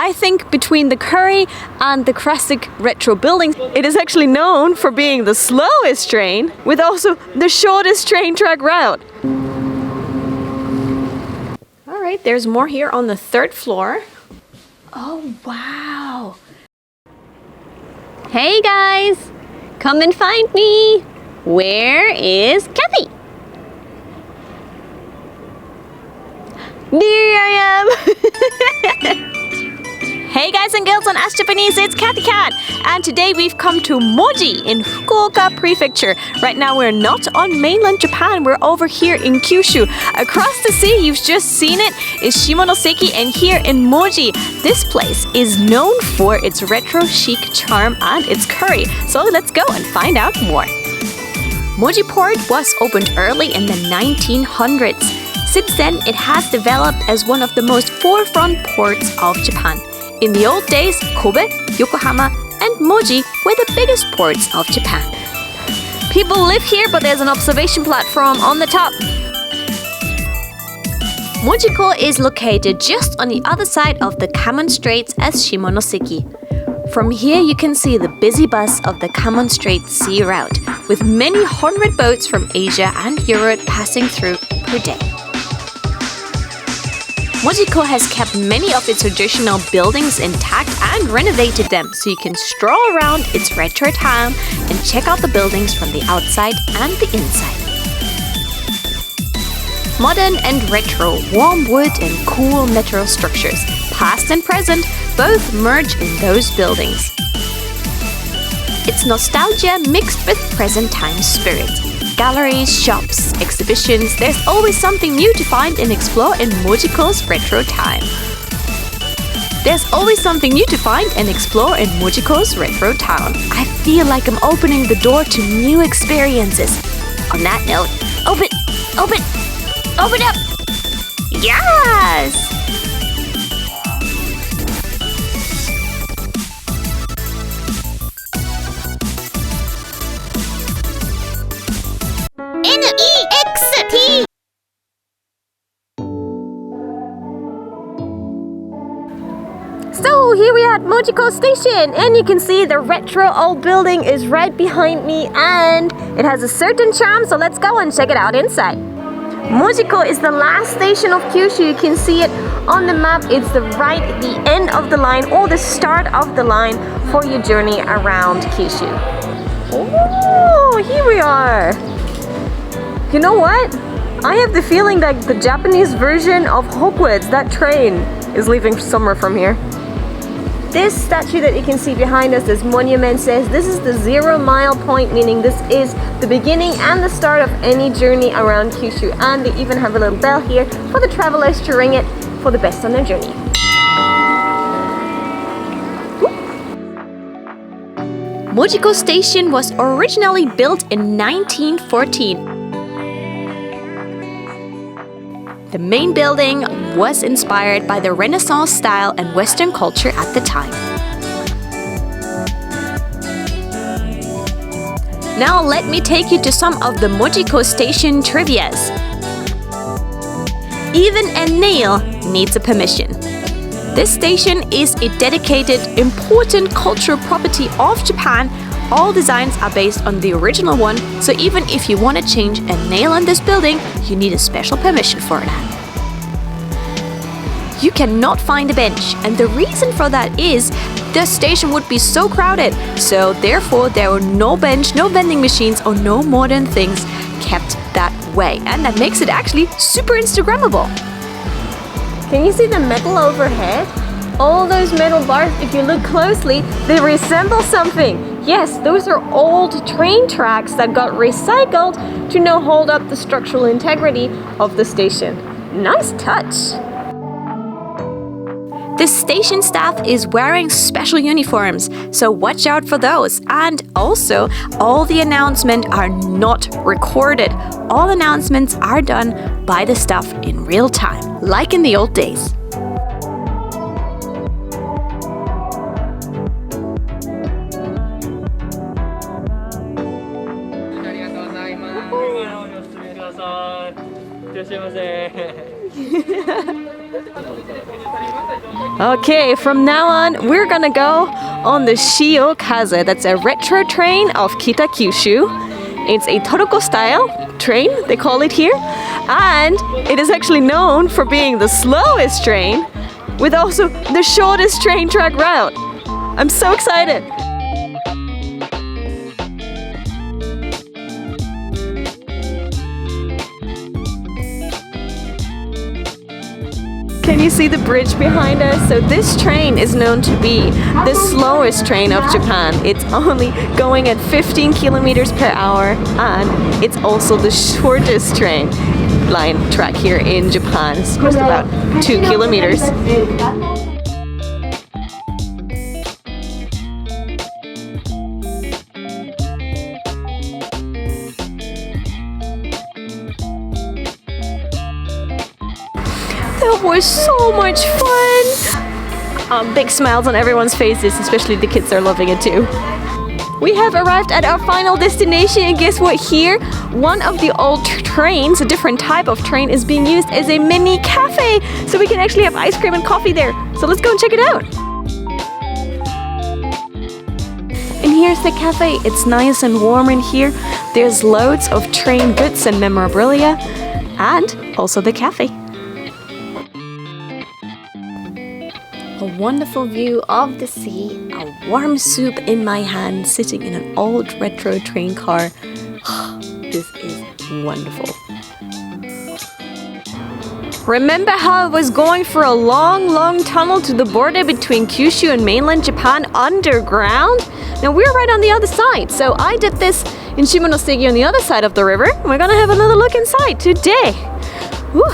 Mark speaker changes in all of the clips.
Speaker 1: I think between the Curry and the classic retro building, it is actually known for being the slowest train with also the shortest train track route. All right, there's more here on the 3rd floor. Oh, wow. Hey guys, come and find me. Where is Kathy? There I am. Hey guys and girls on Ask Japanese, it's Kathy Cat, and today we've come to Moji in Fukuoka Prefecture. Right now we're not on mainland Japan, we're over here in Kyushu. Across the sea, you've just seen it, is Shimonoseki, and here in Moji, this place is known for its retro chic charm and its curry. So let's go and find out more. Moji Port was opened early in the 1900s. Since then, it has developed as one of the most forefront ports of Japan. In the old days, Kobe, Yokohama, and Moji were the biggest ports of Japan. People live here, but there's an observation platform on the top. Mojiko is located just on the other side of the Kamon Straits as Shimonoseki. From here, you can see the busy buzz of the Kamon Straits sea route, with many hundred boats from Asia and Europe passing through per day. Mojiko has kept many of its traditional buildings intact and renovated them so you can stroll around its retro town and check out the buildings from the outside and the inside. Modern and retro, warm wood and cool metro structures, past and present, both merge in those buildings. It's nostalgia mixed with present time spirit. Galleries, shops, exhibitions, there's always something new to find and explore in Mojiko's retro time. There's always something new to find and explore in Mojiko's retro town. I feel like I'm opening the door to new experiences. On that note, open up! Yes! N-E-X-T! So here we are at Mojiko Station, and you can see the retro old building is right behind me, and it has a certain charm, so let's go and check it out inside. Mojiko is the last station of Kyushu. You can see it on the map. It's the end of the line or the start of the line for your journey around Kyushu. Oh, here we are. You know what? I have the feeling that the Japanese version of Hogwarts, that train, is leaving somewhere from here. This statue that you can see behind us, this monument, says this is the 0 mile point, meaning this is the beginning and the start of any journey around Kyushu. And they even have a little bell here for the travelers to ring it for the best on their journey. Mojiko Station was originally built in 1914. The main building was inspired by the Renaissance style and Western culture at the time. Now let me take you to some of the Mojiko Station trivias. Even a nail needs a permission. This station is a dedicated, important cultural property of Japan. All designs are based on the original one, so even if you want to change a nail on this building, you need a special permission for that. You cannot find a bench, and the reason for that is the station would be so crowded, so therefore there were no bench, no vending machines, or no modern things kept that way, and that makes it actually super Instagrammable. Can you see the metal overhead? All those metal bars, if you look closely, they resemble something. Yes, those are old train tracks that got recycled to now hold up the structural integrity of the station. Nice touch! The station staff is wearing special uniforms, so watch out for those. And also, all the announcements are not recorded. All announcements are done by the staff in real time, like in the old days. Okay, from now on, we're gonna go on the Shiokaze. That's a retro train of Kita-Kyushu. It's a Toruko style train, they call it here. And it is actually known for being the slowest train with also the shortest train track route. I'm so excited. Can you see the bridge behind us? So this train is known to be the slowest train of Japan. It's only going at 15 kilometers per hour, and it's also the shortest train line track here in Japan. It's just about 2 kilometers. That was so much fun! Big smiles on everyone's faces, especially the kids are loving it too. We have arrived at our final destination, and guess what? Here, one of the old trains, a different type of train, is being used as a mini cafe. So we can actually have ice cream and coffee there. So let's go and check it out. And here's the cafe. It's nice and warm in here. There's loads of train goods and memorabilia, and also the cafe. A wonderful view of the sea, a warm soup in my hand, sitting in an old retro train car. This is wonderful. Remember how I was going for a long tunnel to the border between Kyushu and mainland Japan underground? Now we're right on the other side, so I did this in Shimonoseki on the other side of the river. We're gonna have another look inside today. Whew.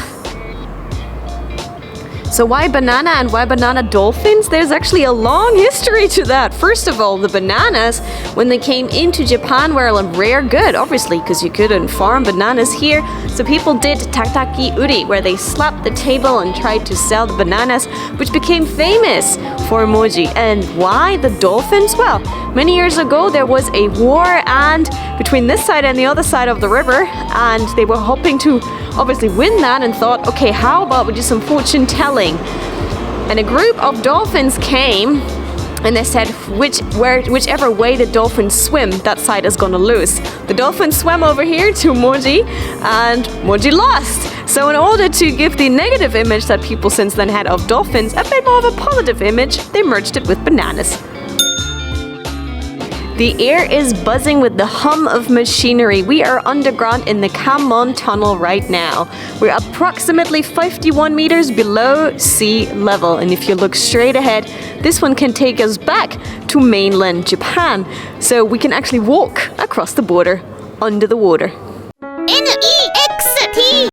Speaker 1: So why banana and why banana dolphins? There's actually a long history to that. First of all, the bananas, when they came into Japan, were a rare good, obviously, because you couldn't farm bananas here. So people did tataki uri, where they slapped the table and tried to sell the bananas, which became famous for Moji. And why the dolphins? Well, many years ago, there was a war and between this side and the other side of the river, and they were hoping to obviously win that and thought, okay, how about we do some fortune telling? And a group of dolphins came and they said whichever way the dolphins swim, that side is gonna lose. The dolphins swam over here to Moji and Moji lost. So in order to give the negative image that people since then had of dolphins a bit more of a positive image, they merged it with bananas. The air is buzzing with the hum of machinery. We are underground in the Kanmon Tunnel right now. We're approximately 51 meters below sea level. And if you look straight ahead, this one can take us back to mainland Japan. So we can actually walk across the border under the water. NEXT!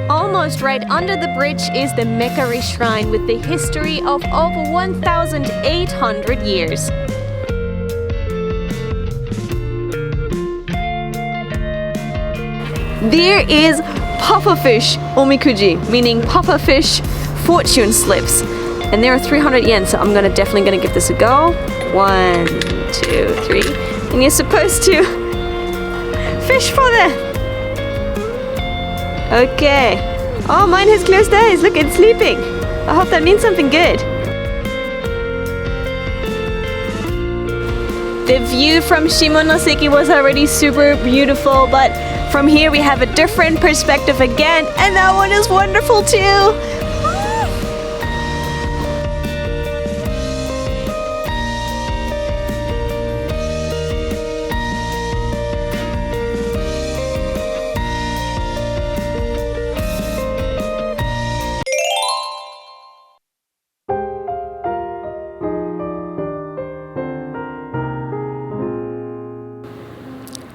Speaker 1: Almost right under the bridge is the Mekari Shrine with the history of over 1,800 years. There is pufferfish omikuji, meaning pufferfish fortune slips. And there are 300 yen, so I'm definitely gonna give this a go. 1, 2, 3. And you're supposed to fish for the... Okay. Oh, mine has closed eyes. Look, it's sleeping. I hope that means something good. The view from Shimonoseki was already super beautiful, but from here we have a different perspective again, and that one is wonderful too.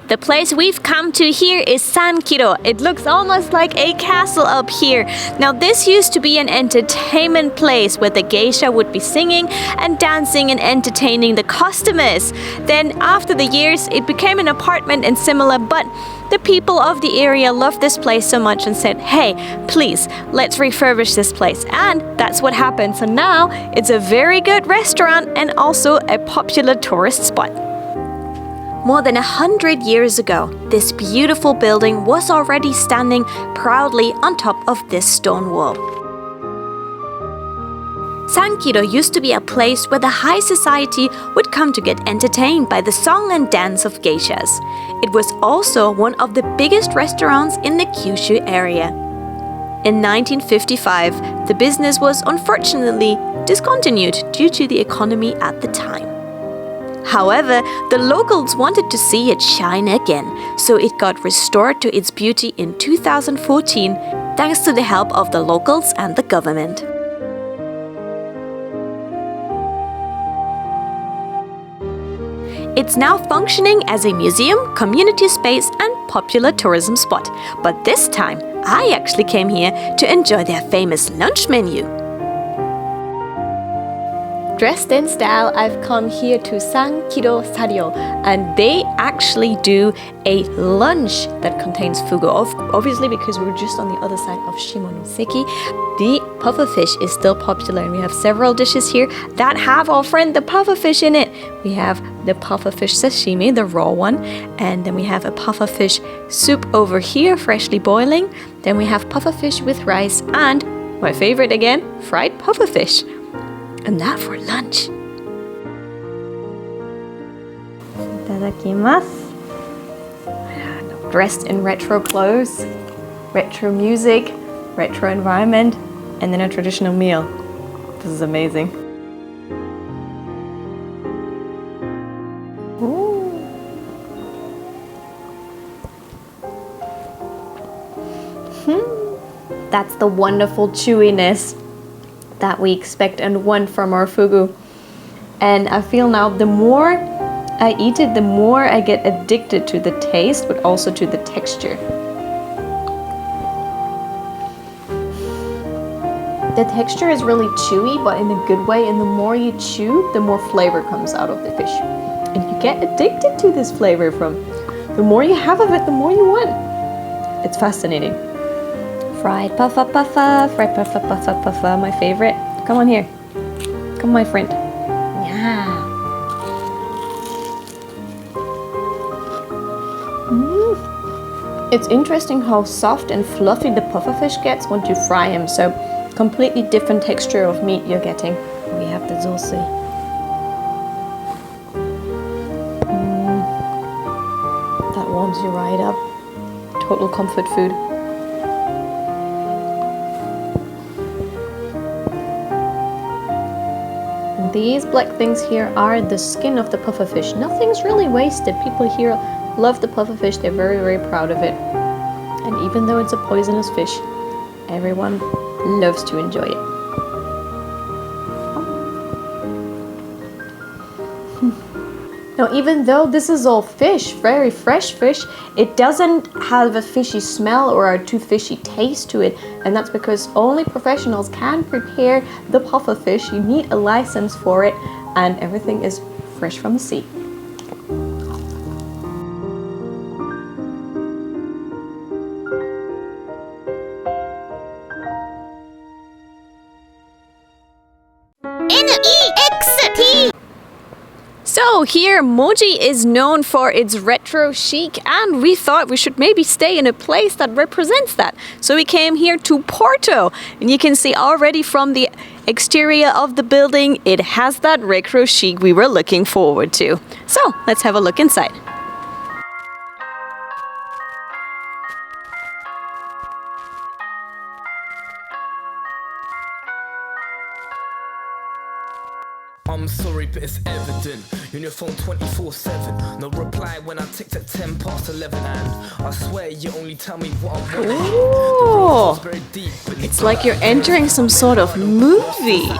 Speaker 1: The place we've come to here is Sankiro. It looks almost like a castle up here. Now this used to be an entertainment place where the geisha would be singing and dancing and entertaining the customers. Then after the years it became an apartment and similar, but the people of the area loved this place so much and said, hey, please, let's refurbish this place. And that's what happened. So now it's a very good restaurant and also a popular tourist spot. More than 100 years ago, this beautiful building was already standing proudly on top of this stone wall. Sankiro used to be a place where the high society would come to get entertained by the song and dance of geishas. It was also one of the biggest restaurants in the Kyushu area. In 1955, the business was unfortunately discontinued due to the economy at the time. However, the locals wanted to see it shine again, so it got restored to its beauty in 2014 thanks to the help of the locals and the government. It's now functioning as a museum, community space and popular tourism spot. But this time, I actually came here to enjoy their famous lunch menu. Dressed in style, I've come here to Sankiro Sario, and they actually do a lunch that contains fugu. Obviously, because we're just on the other side of Shimonoseki, the pufferfish is still popular, and we have several dishes here that have our friend the pufferfish in it. We have the pufferfish sashimi, the raw one, and then we have a pufferfish soup over here, freshly boiling. Then we have pufferfish with rice, and my favorite again, fried pufferfish. And that for lunch. Itadakimasu. Dressed in retro clothes, retro music, retro environment, and then a traditional meal. This is amazing. Ooh. That's the wonderful chewiness that we expect and want from our fugu. And I feel now the more I eat it, the more I get addicted to the taste, but also to the texture. The texture is really chewy, but in a good way, and the more you chew, the more flavor comes out of the fish. And you get addicted to this flavor from the more you have of it, the more you want. It's fascinating. Fried puffa puffa, fried puffa puffa puffa, my favorite. Come on here. Come, my friend. Yeah. It's interesting how soft and fluffy the pufferfish gets once you fry him. So, completely different texture of meat you're getting. We have the zosui. That warms you right up. Total comfort food. These black things here are the skin of the pufferfish. Nothing's really wasted. People here love the pufferfish. They're very, very proud of it. And even though it's a poisonous fish, everyone loves to enjoy it. Now, even though this is all fish, very fresh fish, it doesn't have a fishy smell or a too fishy taste to it. And that's because only professionals can prepare the pufferfish. You need a license for it, and everything is fresh from the sea. NEXT! So here Moji is known for its retro chic, and we thought we should maybe stay in a place that represents that. So we came here to Porto, and you can see already from the exterior of the building, it has that retro chic we were looking forward to. So let's have a look inside.
Speaker 2: I'm sorry, but it's evident. You're on your phone 24/7. No reply when I ticked at 10 past 11. And I swear you only tell me what I want.
Speaker 1: Ooh. It's like you're entering some sort of movie.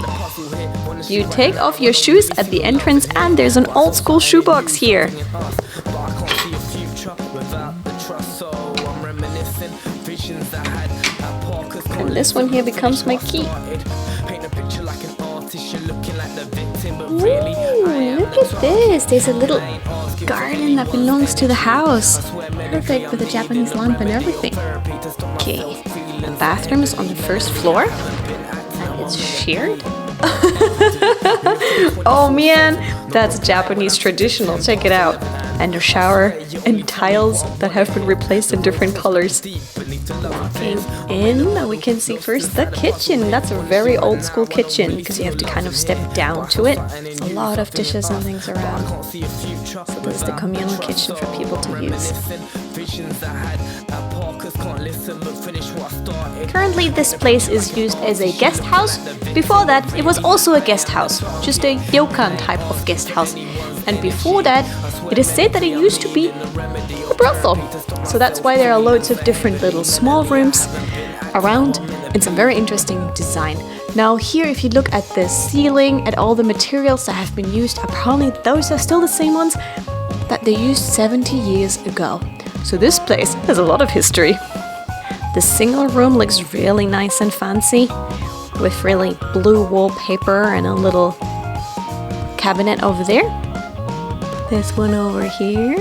Speaker 1: You take off your shoes at the entrance, and there's an old school shoebox here. And this one here becomes my key. Ooh, look at this. There's a little garden that belongs to the house. Perfect with a Japanese lamp and everything. Okay, the bathroom is on the first floor. And it's shared. Oh man, that's Japanese traditional. Check it out. and a shower and tiles that have been replaced in different colors. Walking in, we can see first the kitchen. That's a very old school kitchen because you have to kind of step down to it. There's a lot of dishes and things around. So this is the communal kitchen for people to use. Currently, this place is used as a guest house. Before that, it was also a guest house, just a ryokan type of guest house. And before that, it is said that it used to be a brothel. So that's why there are loads of different little small rooms around and some very interesting design. Now here, if you look at the ceiling, at all the materials that have been used, apparently those are still the same ones that they used 70 years ago. So this place has a lot of history. The single room looks really nice and fancy with really blue wallpaper and a little cabinet over there. There's one over here,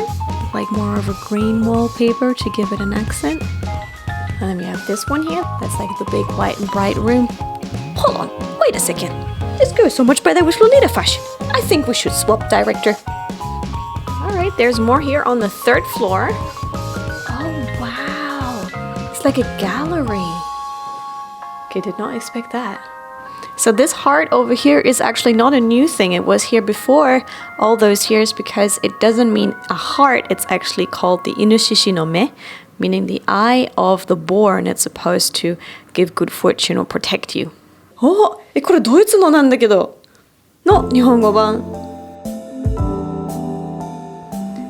Speaker 1: like more of a green wallpaper to give it an accent. And then we have this one here, that's like the big white and bright room. Hold on, wait a second. This goes so much better with Lolita fashion. I think we should swap director. Alright, there's more here on the third floor. Oh wow, it's like a gallery. Okay, did not expect that. So this heart over here is actually not a new thing. It was here before all those years because it doesn't mean a heart. It's actually called the Inushishi no me, meaning the eye of the boar, and it's supposed to give good fortune or protect you. Oh, これドイツのなんだけどの日本語版。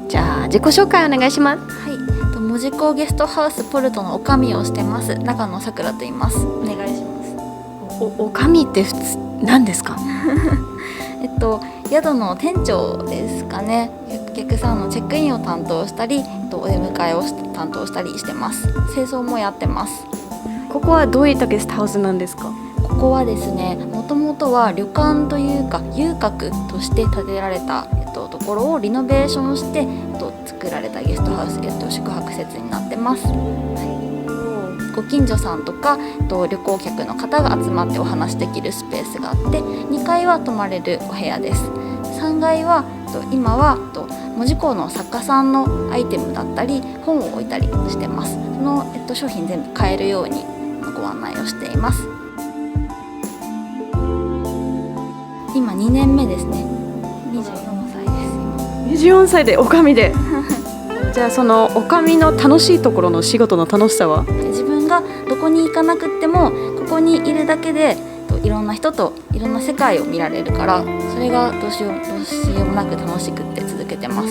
Speaker 1: じゃあ自己紹介お願いします。
Speaker 3: はい、門司港ゲストハウスポルトの女将をしてます中野さくらと言います。お願いします。
Speaker 1: おかみって普通何ですか？
Speaker 3: 宿の店長ですかね。お客さんのチェックインを担当したり、お出迎えを担当したりしてます。清掃もやってます。
Speaker 1: ここはどういったゲストハウスなんですか？
Speaker 3: ここはですね、もともとは旅館というか遊郭として建てられた、ところをリノベーションして、作られたゲストハウス、宿泊施設になってます。ご近所さんとか旅行客の方が集まってお話できるスペースがあって、2階は泊まれるお部屋です。3階は今は門司港の作家さんのアイテムだったり本を置いたりしてます。その、商品全部買えるようにご案内をしています。今2年目ですね。24歳です。
Speaker 1: 24歳でおかみでじゃあそのおかみの楽しいところの仕事の楽しさは？
Speaker 3: 自分がどこに行かなくってもここにいるだけでいろんな人といろんな世界を見られるから、それがどうしようもなく楽しくって続けてます。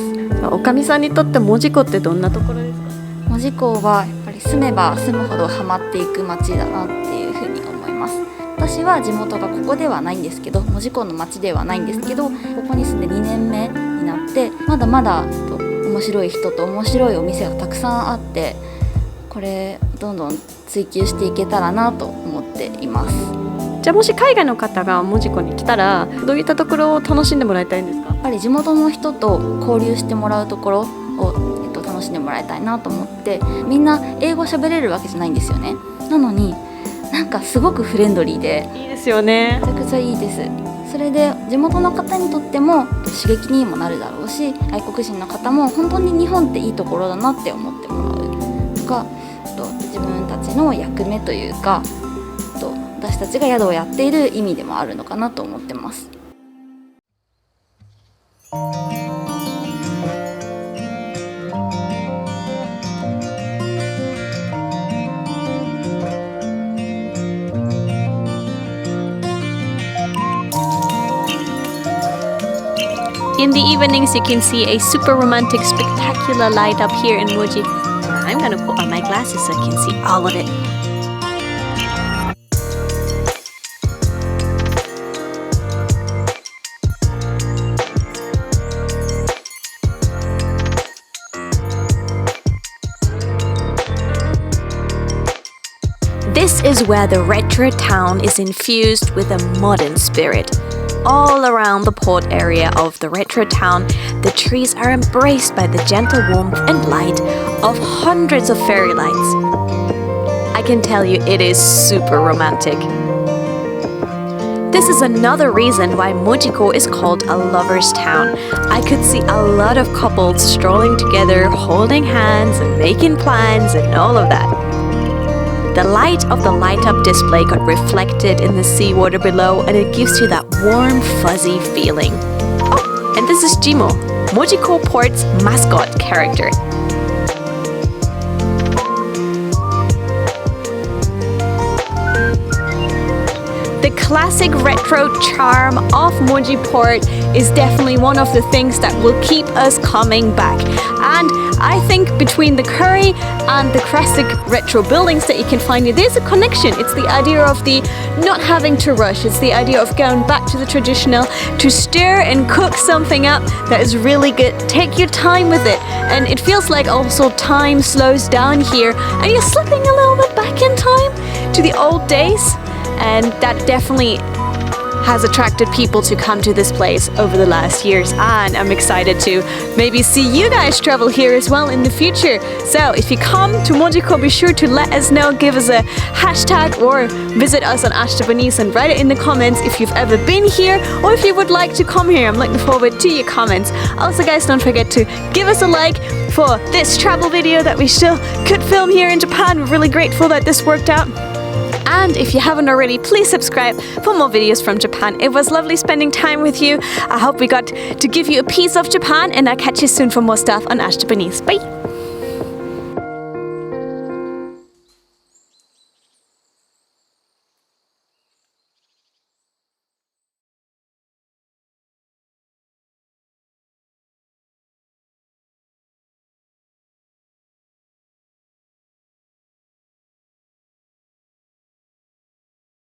Speaker 1: おかみさんにとって門司港ってどんなところですか？
Speaker 3: 門司港はやっぱり住めば住むほどハマっていく街だなっていうふうに思います。私は地元がここではないんですけど、門司港の町ではないんですけど、ここに住んで2年目になってまだまだ面白い人と面白いお店がたくさんあって、これどんどん追求していけたらなと思っています。
Speaker 1: じゃあもし海外の方が門司港に来たらどういったところを楽しんでもらいたいんですか？
Speaker 3: やっぱり地元の人と交流してもらうところを、楽しんでもらいたいなと思って、みんな英語喋れるわけじゃないんですよね。なのになんかすごくフレンドリーで
Speaker 1: いいですよね。
Speaker 3: めちゃくちゃいいです。それで地元の方にとっても刺激にもなるだろうし、外国人の方も本当に日本っていいところだなって思ってもらうとか、自分たちの役目というか、私たちが宿をやっている意味でもあるのかなと思ってます。
Speaker 1: In the evenings, you can see a super romantic, spectacular light up here in Moji. I'm gonna put on my glasses so I can see all of it. This is where the retro town is infused with a modern spirit. All around the port area of the retro town, the trees are embraced by the gentle warmth and light of hundreds of fairy lights. I can tell you it is super romantic. This is another reason why Mojiko is called a lover's town. I could see a lot of couples strolling together, holding hands and making plans and all of that. The light of the light-up display got reflected in the seawater below, and it gives you that warm, fuzzy feeling. Oh, and this is Jimo, Mojiko Port's mascot character. The classic retro charm of Moji Port is definitely one of the things that will keep us coming back. And I think between the curry and the classic retro buildings that you can find here, there's a connection. It's the idea of the not having to rush. It's the idea of going back to the traditional, to stir and cook something up that is really good. Take your time with it. And it feels like also time slows down here and you're slipping a little bit back in time to the old days. And that definitely has attracted people to come to this place over the last years, and I'm excited to maybe see you guys travel here as well in the future. So if you come to Mojiko, be sure to let us know, give us a hashtag or visit us on #Benice and write it in the comments if you've ever been here or if you would like to come here. I'm looking forward to your comments. Also guys, don't forget to give us a like for this travel video that we still could film here in Japan. We're really grateful that this worked out. And if you haven't already, please subscribe for more videos from Japan. It was lovely spending time with you. I hope we got to give you a piece of Japan, and I'll catch you soon for more stuff on #Benice. Bye!